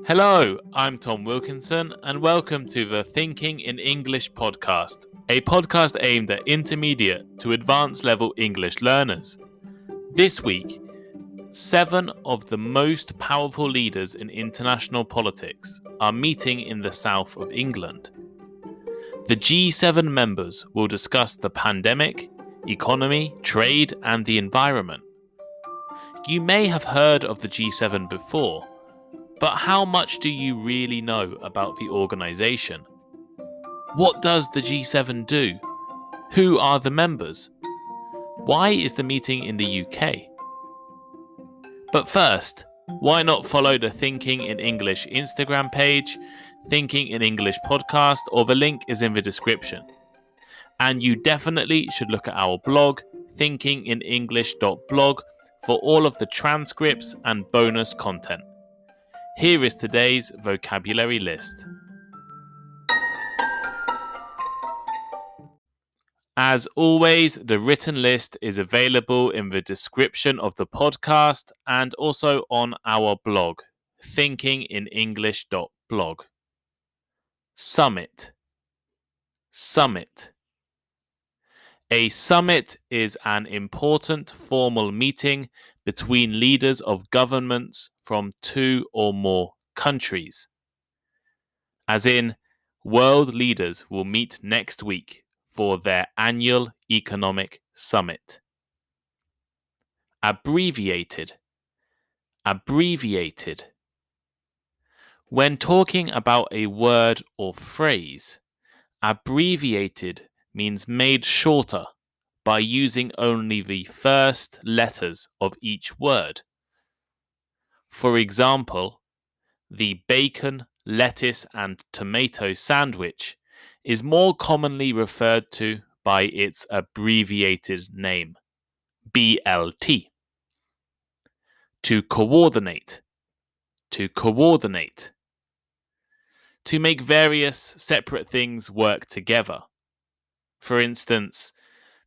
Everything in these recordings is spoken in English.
Hello, I'm Tom Wilkinson, and welcome to the Thinking in English podcast, a podcast aimed at intermediate to advanced level English learners. This week, 7 of the most powerful leaders in international politics are meeting in the south of England. The G7 members will discuss the pandemic, economy, trade, and the environment. You may have heard of the G7 before, but how much do you really know about the organisation? What does the G7 do? Who are the members? Why is the meeting in the UK? But first, why not follow the Thinking in English Instagram page, Thinking in English podcast, or the link is in the description. And you definitely should look at our blog, thinkinginenglish.blog, for all of the transcripts and bonus content. Here is today's vocabulary list. As always, the written list is available in the description of the podcast and also on our blog, thinkinginenglish.blog. Summit. Summit. A summit is an important formal meeting between leaders of governments from 2 or more countries. As in, world leaders will meet next week for their annual economic summit. Abbreviated. Abbreviated. When talking about a word or phrase, abbreviated means made shorter by using only the first letters of each word. For example, the bacon, lettuce, and tomato sandwich is more commonly referred to by its abbreviated name, BLT. To coordinate. To coordinate. To make various separate things work together. For instance,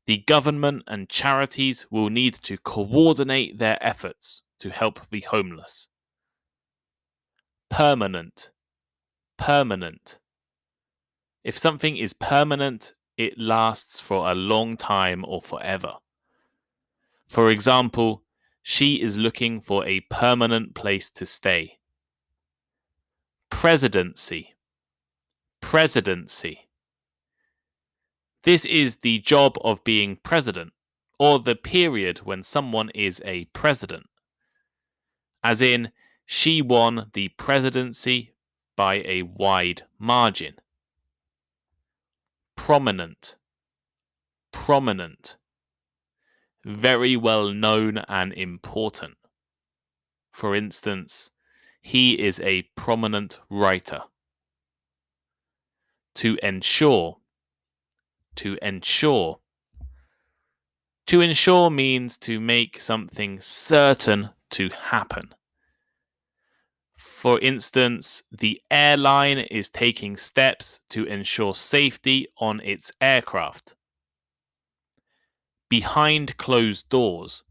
the government and charities will need to coordinate their efforts to help the homeless. Permanent. Permanent. If something is permanent, it lasts for a long time or forever. For example, she is looking for a permanent place to stay. Presidency. Presidency. This is the job of being president, or the period when someone is a president. As in, she won the presidency by a wide margin. Prominent. Prominent. Very well known and important. For instance, he is a prominent writer. To ensure. To ensure. To ensure means to make something certain to happen. For instance, the airline is taking steps to ensure safety on its aircraft. Behind closed doors.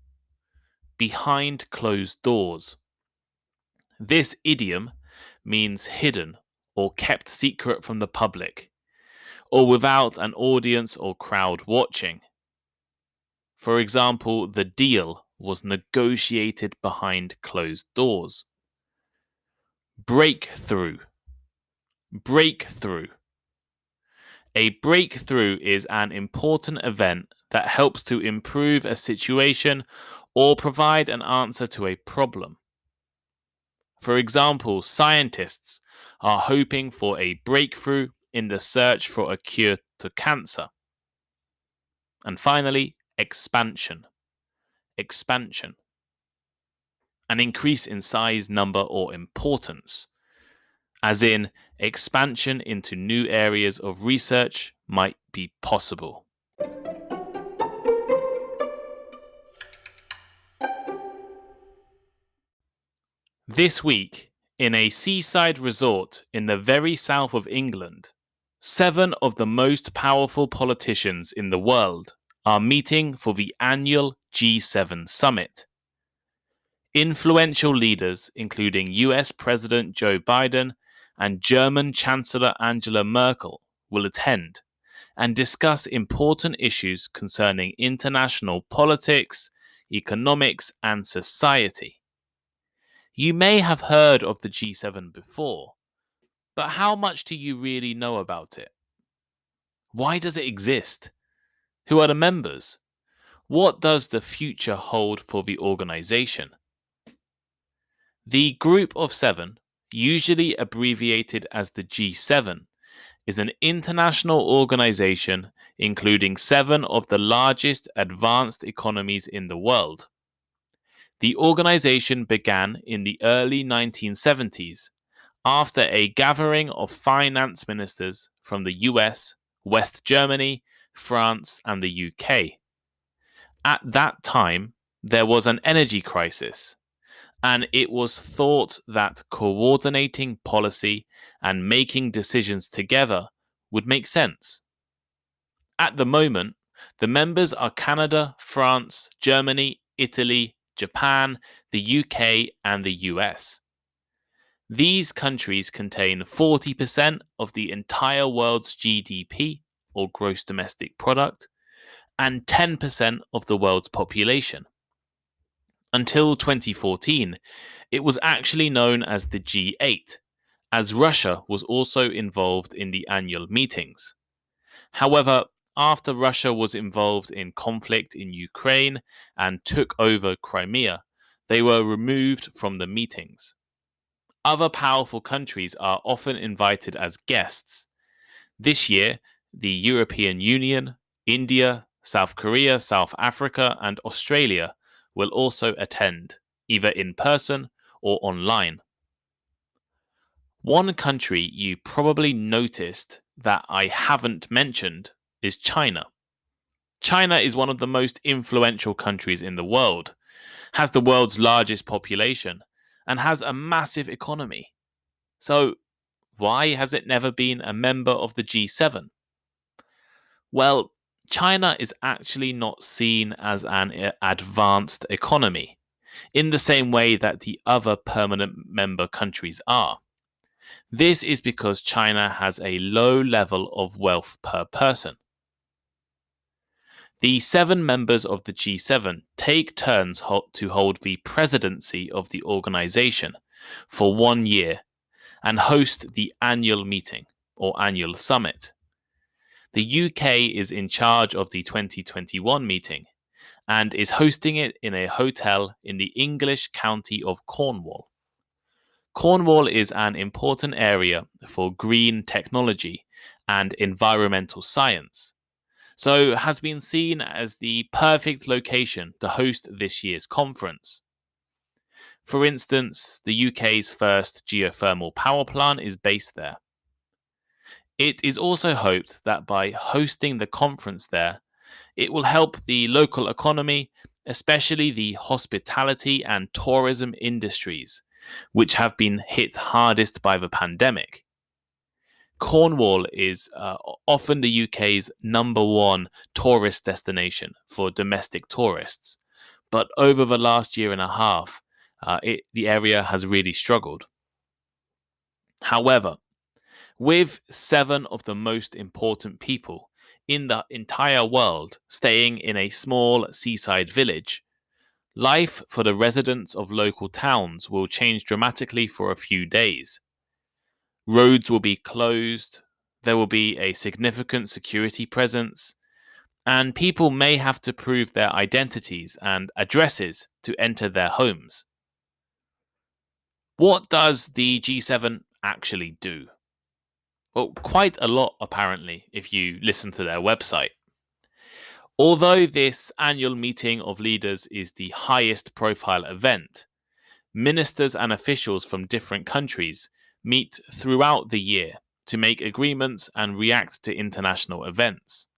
Behind closed doors. This idiom means hidden or kept secret from the public, or without an audience or crowd watching. For example, the deal was negotiated behind closed doors. Breakthrough. Breakthrough. A breakthrough is an important event that helps to improve a situation or provide an answer to a problem. For example, scientists are hoping for a breakthrough in the search for a cure to cancer. And finally, expansion. Expansion. An increase in size, number, or importance. As in, expansion into new areas of research might be possible. This week, in a seaside resort in the very south of England, 7 of the most powerful politicians in the world are meeting for the annual G7 summit. Influential leaders, including US President Joe Biden and German Chancellor Angela Merkel, will attend and discuss important issues concerning international politics, economics, and society. You may have heard of the G7 before, but how much do you really know about it? Why does it exist? Who are the members? What does the future hold for the organization? The Group of Seven, usually abbreviated as the G7, is an international organization including 7 of the largest advanced economies in the world. The organization began in the early 1970s after a gathering of finance ministers from the US, West Germany, France, and the UK. At that time, there was an energy crisis, and it was thought that coordinating policy and making decisions together would make sense. At the moment, the members are Canada, France, Germany, Italy, Japan, the UK, and the US. These countries contain 40% of the entire world's GDP, or gross domestic product, and 10% of the world's population. Until 2014, it was actually known as the G8, as Russia was also involved in the annual meetings. However, after Russia was involved in conflict in Ukraine and took over Crimea, they were removed from the meetings. Other powerful countries are often invited as guests. This year, the European Union, India, South Korea, South Africa, and Australia will also attend, either in person or online. One country you probably noticed that I haven't mentioned is China. China is one of the most influential countries in the world, has the world's largest population, and has a massive economy. So, why has it never been a member of the G7? Well, China is actually not seen as an advanced economy, in the same way that the other permanent member countries are. This is because China has a low level of wealth per person. The 7 members of the G7 take turns to hold the presidency of the organization for 1 year and host the annual meeting or annual summit. The UK is in charge of the 2021 meeting and is hosting it in a hotel in the English county of Cornwall. Cornwall is an important area for green technology and environmental science, so has been seen as the perfect location to host this year's conference. For instance, the UK's first geothermal power plant is based there. It is also hoped that by hosting the conference there, it will help the local economy, especially the hospitality and tourism industries, which have been hit hardest by the pandemic. Cornwall is often the UK's #1 tourist destination for domestic tourists, but over the last year and a half, the area has really struggled. However, with 7 of the most important people in the entire world staying in a small seaside village, life for the residents of local towns will change dramatically for a few days. Roads will be closed, there will be a significant security presence, and people may have to prove their identities and addresses to enter their homes. What does the G7 actually do? Well, quite a lot, apparently, if you listen to their website. Although this annual meeting of leaders is the highest profile event, ministers and officials from different countries meet throughout the year to make agreements and react to international events.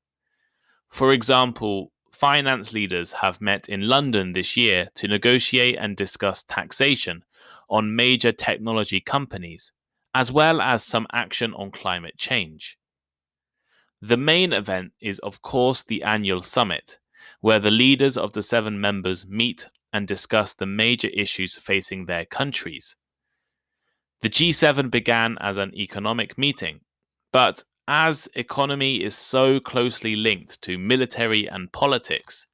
For example, finance leaders have met in London this year to negotiate and discuss taxation on major technology companies, as well as some action on climate change. The main event is, of course, the annual summit, where the leaders of the 7 members meet and discuss the major issues facing their countries. The G7 began as an economic meeting, but as economy is so closely linked to military and politics,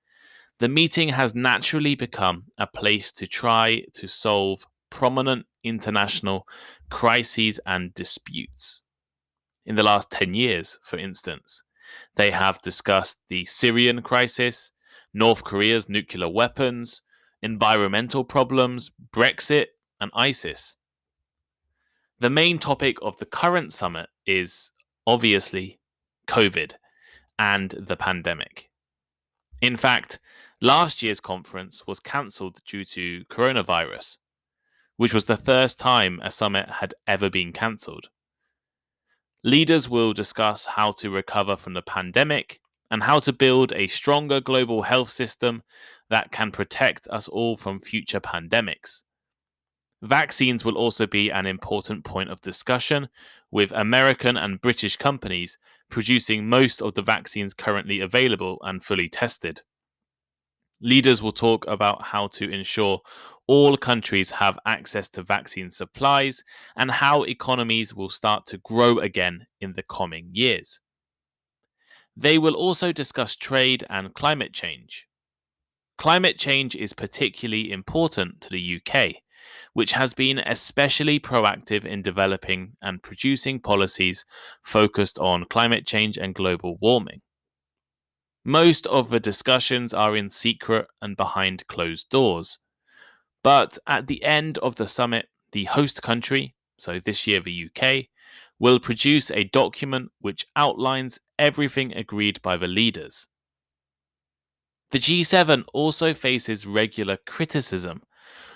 the meeting has naturally become a place to try to solve prominent international crises and disputes. In the last 10 years, for instance, they have discussed the Syrian crisis, North Korea's nuclear weapons, environmental problems, Brexit, and ISIS. The main topic of the current summit is obviously COVID and the pandemic. In fact, last year's conference was cancelled due to coronavirus, which was the first time a summit had ever been cancelled. Leaders will discuss how to recover from the pandemic and how to build a stronger global health system that can protect us all from future pandemics. Vaccines will also be an important point of discussion, with American and British companies producing most of the vaccines currently available and fully tested. Leaders will talk about how to ensure all countries have access to vaccine supplies and how economies will start to grow again in the coming years. They will also discuss trade and climate change. Climate change is particularly important to the UK, which has been especially proactive in developing and producing policies focused on climate change and global warming. Most of the discussions are in secret and behind closed doors. But at the end of the summit, the host country, so this year the UK, will produce a document which outlines everything agreed by the leaders. The G7 also faces regular criticism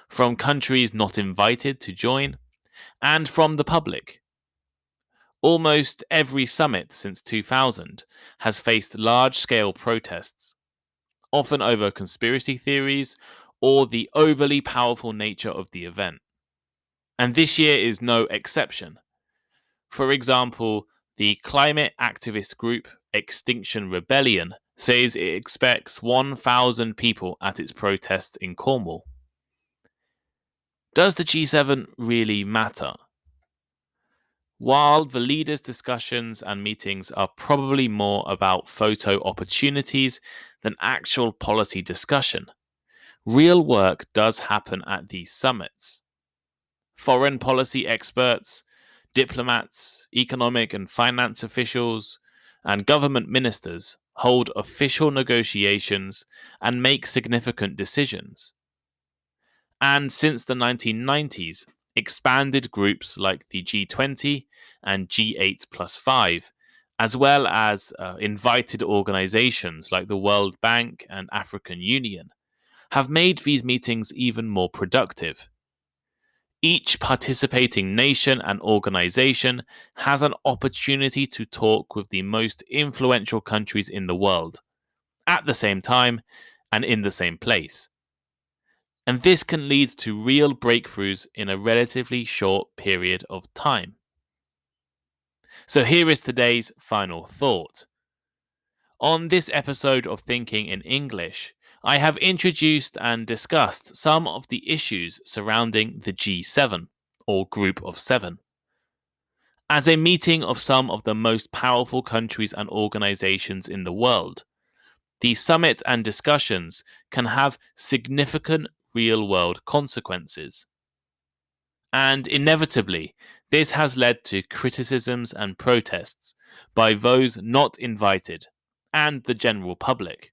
from countries not invited to join and from the public. Almost every summit since 2000 has faced large-scale protests, often over conspiracy theories or the overly powerful nature of the event. And this year is no exception. For example, the climate activist group Extinction Rebellion says it expects 1,000 people at its protests in Cornwall. Does the G7 really matter? While the leaders' discussions and meetings are probably more about photo opportunities than actual policy discussion, real work does happen at these summits. Foreign policy experts, diplomats, economic and finance officials, and government ministers hold official negotiations and make significant decisions. And since the 1990s, expanded groups like the G20 and G8+5, as well as invited organizations like the World Bank and African Union, have made these meetings even more productive. Each participating nation and organization has an opportunity to talk with the most influential countries in the world, at the same time and in the same place. And this can lead to real breakthroughs in a relatively short period of time. So here is today's final thought. On this episode of Thinking in English, I have introduced and discussed some of the issues surrounding the G7, or Group of Seven. As a meeting of some of the most powerful countries and organizations in the world, the summit and discussions can have significant real-world consequences. And inevitably, this has led to criticisms and protests by those not invited and the general public.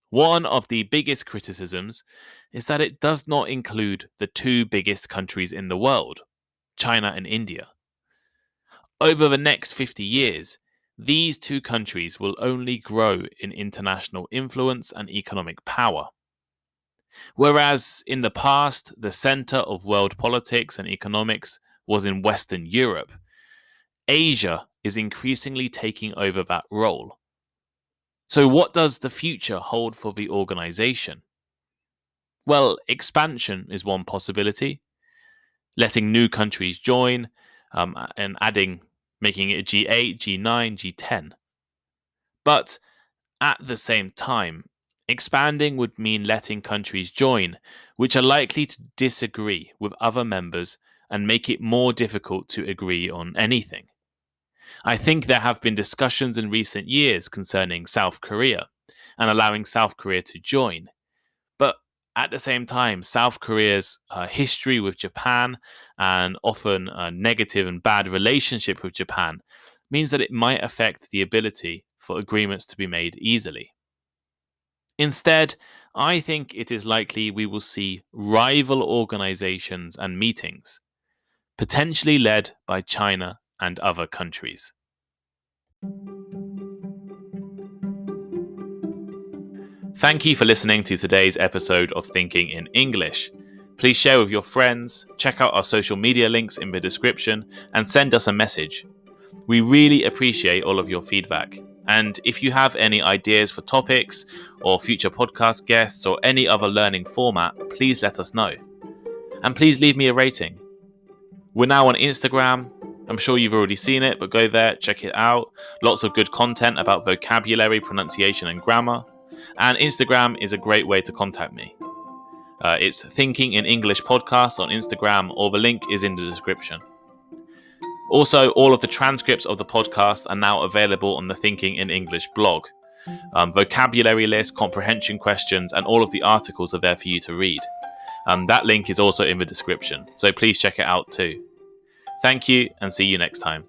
One of the biggest criticisms is that it does not include the two biggest countries in the world, China and India. Over the next 50 years, these two countries will only grow in international influence and economic power. Whereas in the past, the center of world politics and economics was in Western Europe, Asia is increasingly taking over that role. So what does the future hold for the organization? Well, expansion is one possibility, letting new countries join and making it G8, G9, G10. But at the same time, Expanding would mean letting countries join, which are likely to disagree with other members and make it more difficult to agree on anything. I think there have been discussions in recent years concerning South Korea and allowing South Korea to join. But at the same time, South Korea's history with Japan and often a negative and bad relationship with Japan means that it might affect the ability for agreements to be made easily. Instead, I think it is likely we will see rival organizations and meetings, potentially led by China and other countries. Thank you for listening to today's episode of Thinking in English. Please share with your friends, check out our social media links in the description, and send us a message. We really appreciate all of your feedback. And if you have any ideas for topics or future podcast guests or any other learning format, please let us know. And please leave me a rating. We're now on Instagram. I'm sure you've already seen it, but go there, check it out. Lots of good content about vocabulary, pronunciation, and grammar. And Instagram is a great way to contact me. It's Thinking in English Podcast on Instagram, or the link is in the description. Also, all of the transcripts of the podcast are now available on the Thinking in English blog. Vocabulary list, comprehension questions, and all of the articles are there for you to read. That link is also in the description, so please check it out too. Thank you, and see you next time.